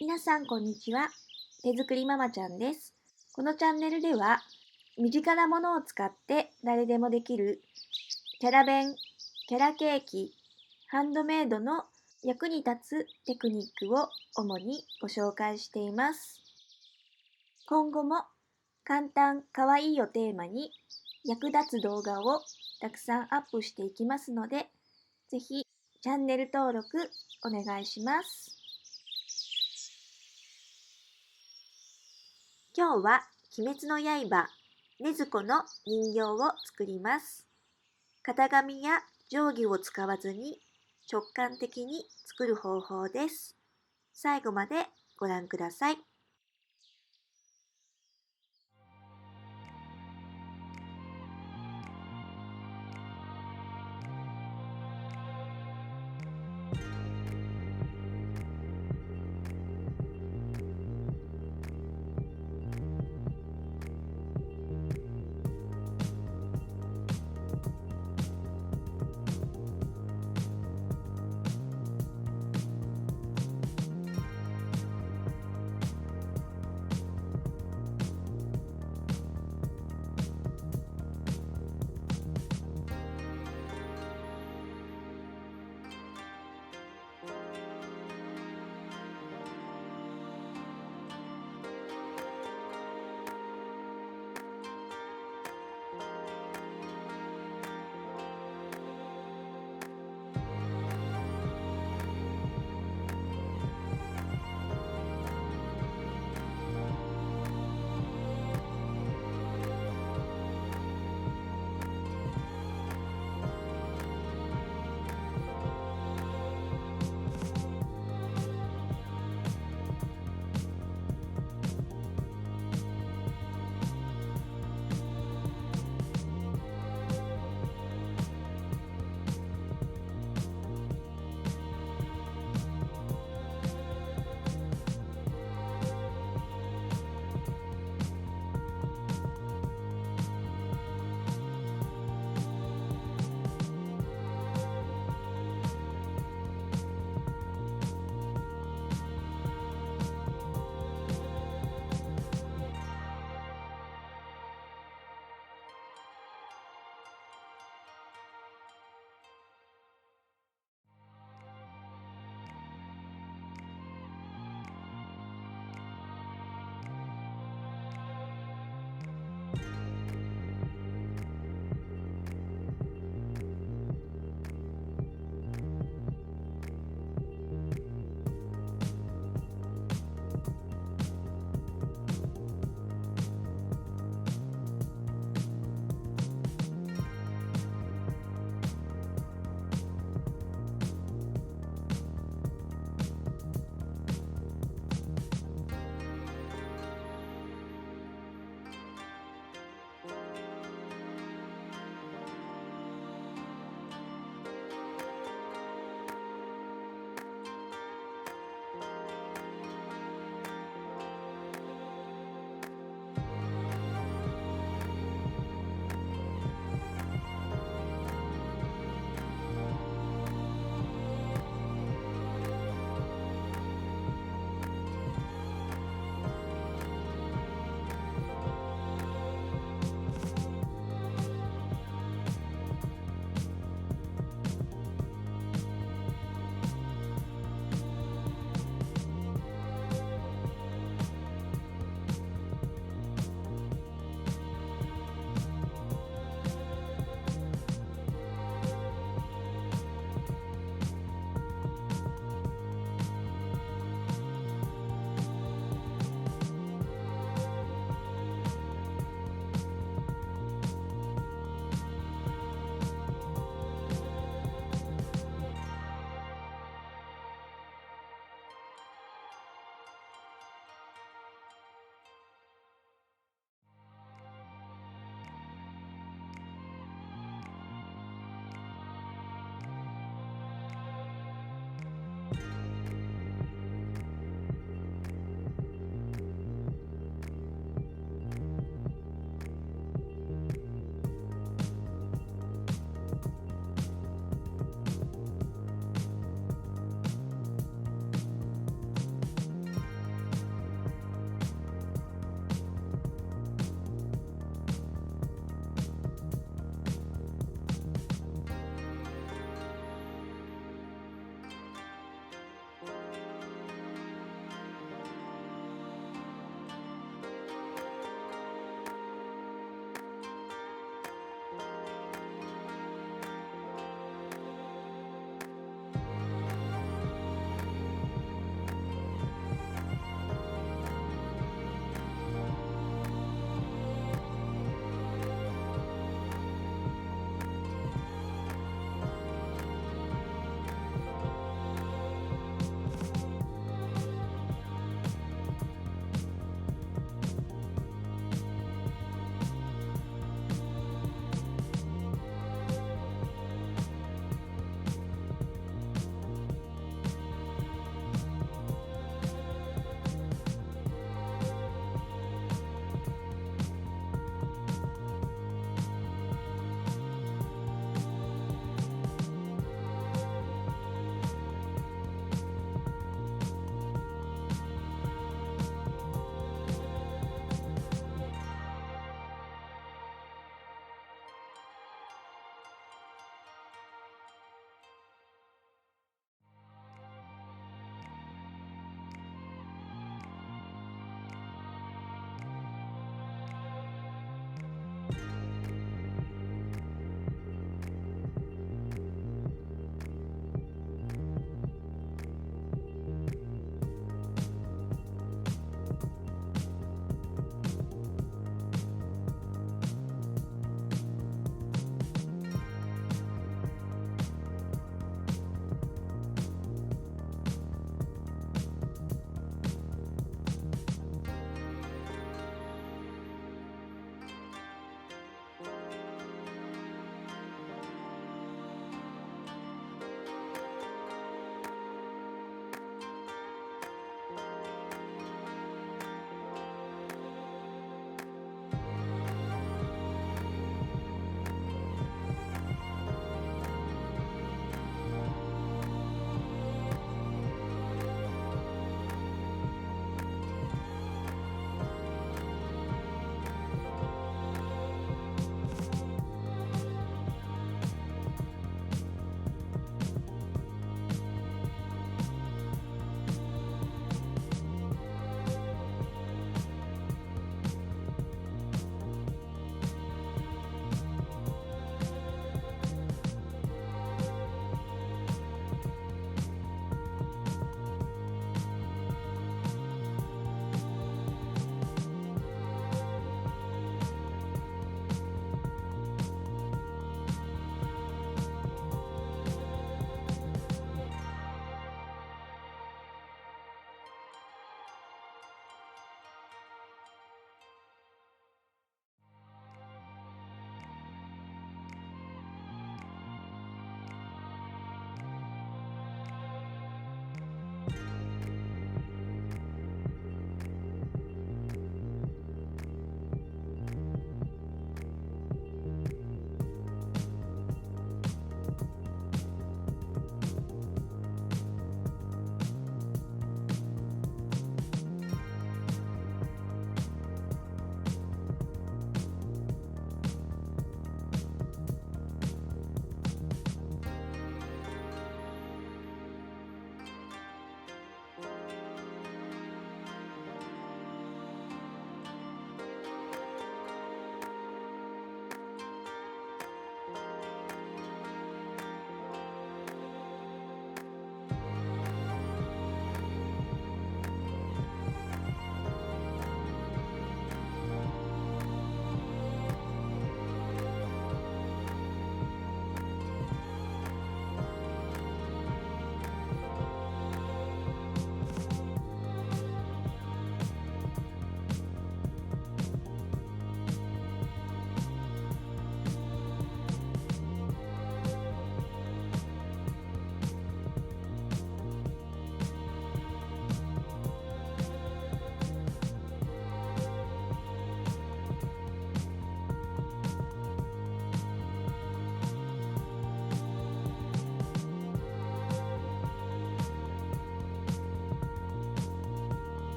皆さんこんにちは。手作りママちゃんです。このチャンネルでは身近なものを使って誰でもできるキャラ弁、キャラケーキ、ハンドメイドの役に立つテクニックを主にご紹介しています。今後も簡単かわいいをテーマに役立つ動画をたくさんアップしていきますので、ぜひチャンネル登録お願いします。今日は鬼滅の刃、禰豆子の人形を作ります。型紙や定規を使わずに直感的に作る方法です。最後までご覧ください。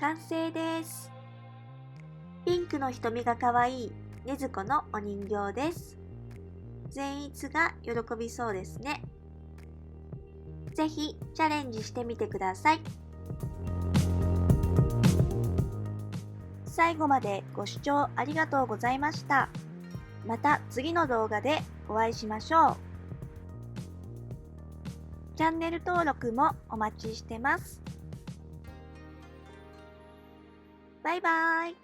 完成です。ピンクの瞳がかわいいねずこのお人形です。善逸が喜びそうですね。ぜひチャレンジしてみてください。最後までご視聴ありがとうございました。また次の動画でお会いしましょう。チャンネル登録もお待ちしてます。バイバイ。